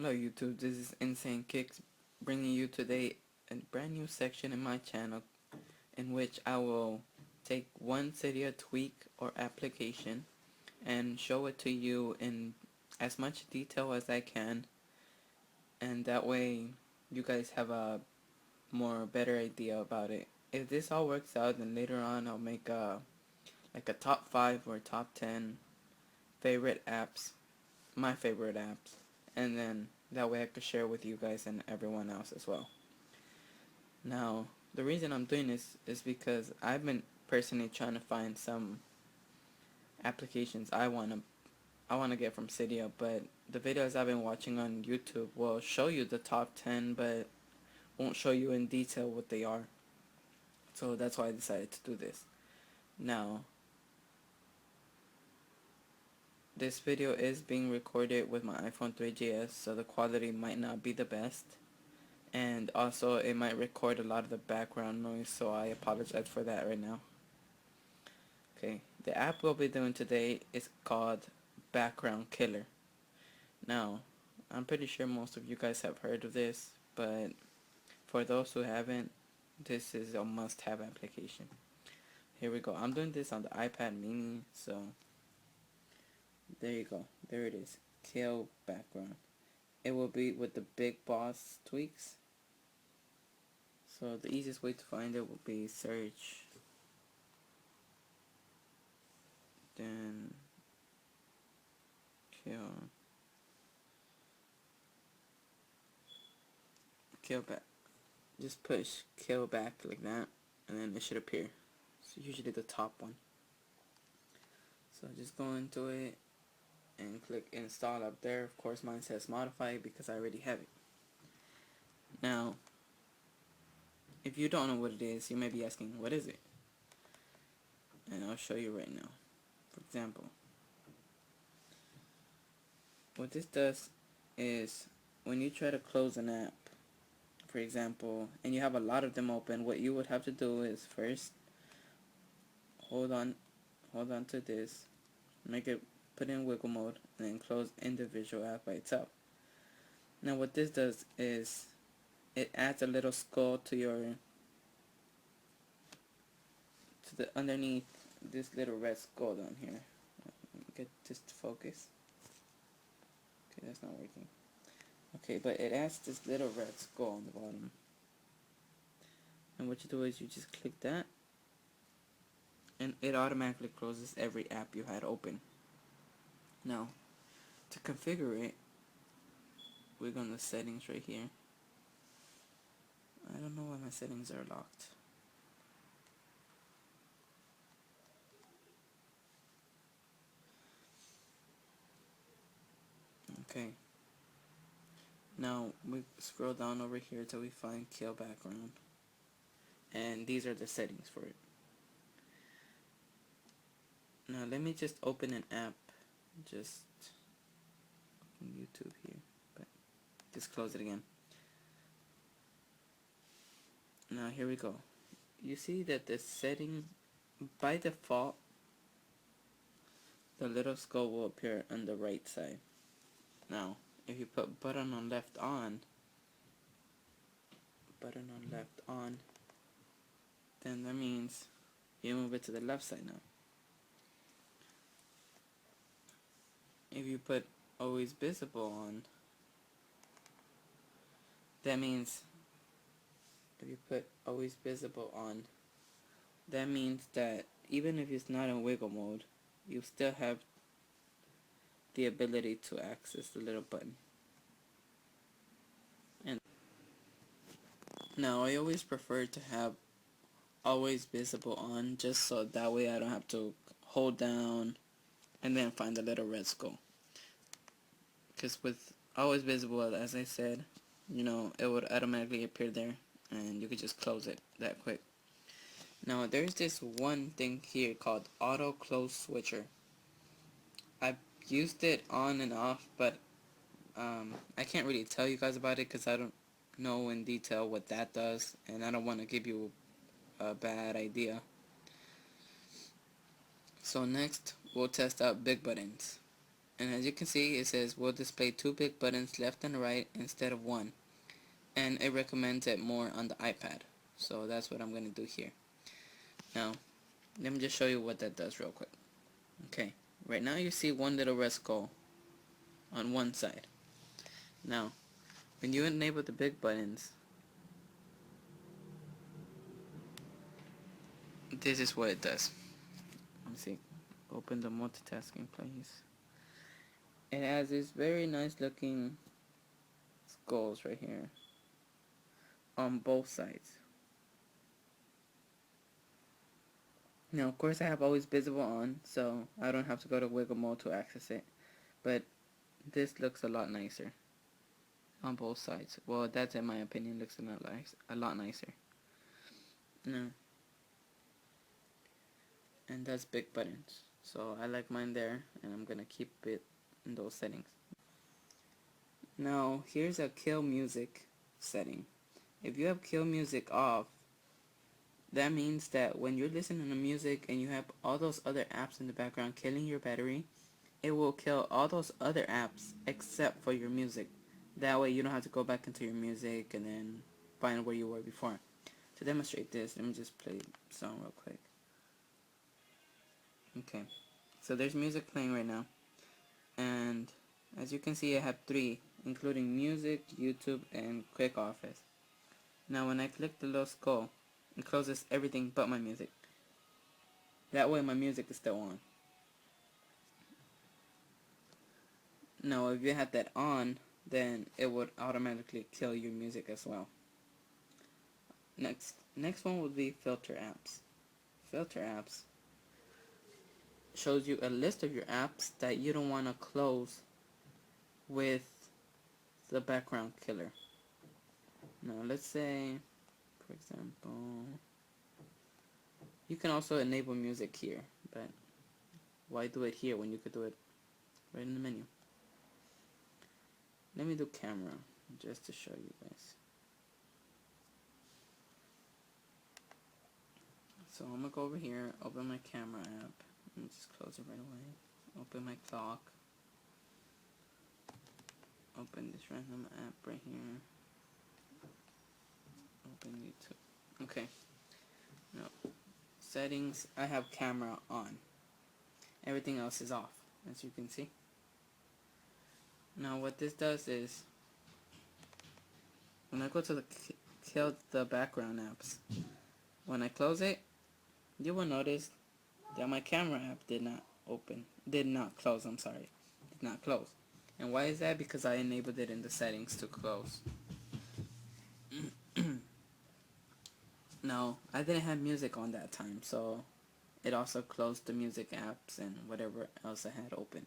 Hello YouTube, this is Insane Kicks bringing you today a brand new section in my channel in which I will take one Cydia tweak or application and show it to you in as much detail as I can, and that way you guys have a better idea about it. If this all works out, then later on I'll make a top 5 or top 10 favorite apps, my favorite apps, and then that way I could share with you guys and everyone else as well. Now, the reason I'm doing this is because I've been personally trying to find some applications I wanna get from Cydia, but the videos I've been watching on YouTube will show you the top 10, but won't show you in detail what they are. So that's why I decided to do this. Now, this video is being recorded with my iPhone 3GS, so the quality might not be the best. And also it might record a lot of the background noise, so I apologize for that right now. Okay, the app we'll be doing today is called Background Killer. Now, I'm pretty sure most of you guys have heard of this, but for those who haven't, this is a must-have application. Here we go. I'm doing this on the iPad mini, so there you go. There it is. KillBackground. It will be with the big boss tweaks. So the easiest way to find it will be search, then kill back. Just push kill back like that, and then it should appear. It's usually the top one. So just go into it and click install up there. Of course mine says modify because I already have it. Now, if you don't know what it is, you may be asking, what is it? And I'll show you right now. For example, what this does is when you try to close an app, for example, and you have a lot of them open, what you would have to do is first hold on to this, put in wiggle mode, and then close individual app by itself. Now what this does is it adds a little skull to the underneath this little red skull down here. Get this to focus. Okay, that's not working. Okay, but it adds this little red skull on the bottom. And what you do is you just click that, and it automatically closes every app you had open. Now, to configure it, we're going to settings right here. I don't know why my settings are locked. Okay. Now we scroll down over here till we find Kill Background. And these are the settings for it. Now let me just open an app. Just open YouTube here. But just close it again. Now here we go. You see that the setting, by default, the little skull will appear on the right side. Now, if you put button on left on, then that means you move it to the left side now. If you put always visible on, that means that even if it's not in wiggle mode, you still have the ability to access the little button. And now I always prefer to have always visible on, just so that way I don't have to hold down and then find the little red skull. Because with always visible, as I said, it would automatically appear there and you could just close it that quick. Now there's this one thing here called auto close switcher. I've used it on and off, but I can't really tell you guys about it because I don't know in detail what that does, and I don't want to give you a bad idea. So next we'll test out big buttons. And as you can see, it says we'll display 2 big buttons left and right instead of 1, and it recommends it more on the iPad. So that's what I'm going to do here. Now let me just show you what that does real quick. Okay, right now you see one little red skull on one side. Now when you enable the big buttons, this is what it does. Let me see. Open the multitasking, please. It has these very nice looking skulls right here on both sides. Now, of course, I have always visible on, so I don't have to go to wiggle mode to access it. But this looks a lot nicer on both sides. Well, that's in my opinion, looks a lot nicer. No. And that's big buttons. So I like mine there, and I'm gonna keep it in those settings. Now, here's a kill music setting. If you have kill music off, that means that when you're listening to music and you have all those other apps in the background killing your battery, it will kill all those other apps except for your music. That way you don't have to go back into your music and then find where you were before. To demonstrate this, let me just play the song real quick. Okay, so there's music playing right now, and as you can see I have 3, including music, YouTube, and Quick Office. Now when I click the little skull, it closes everything but my music. That way my music is still on. Now if you had that on, then it would automatically kill your music as well. Next one would be filter apps. Filter apps shows you a list of your apps that you don't want to close with the background killer. Now let's say, for example, you can also enable music here, but why do it here when you could do it right in the menu? Let me do camera just to show you guys. So I'm gonna go over here, open my camera app, and just close it right away. Open my clock. Open this random app right here. Open YouTube. Okay. Now, settings, I have camera on. Everything else is off, as you can see. Now what this does is, when I go to the kill the background apps, when I close it, you will notice that my camera app did not close, did not close. And why is that? Because I enabled it in the settings to close. No, I didn't have music on that time, so it also closed the music apps and whatever else I had open.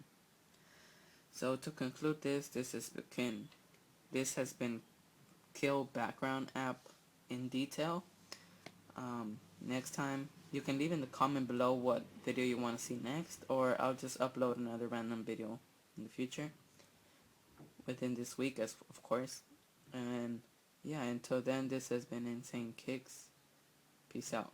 So to conclude this has been KillBackground app in detail. Next time, you can leave in the comment below what video you want to see next, or I'll just upload another random video in the future, within this week, as of course. And yeah, until then, this has been Insane Kicks. Peace out.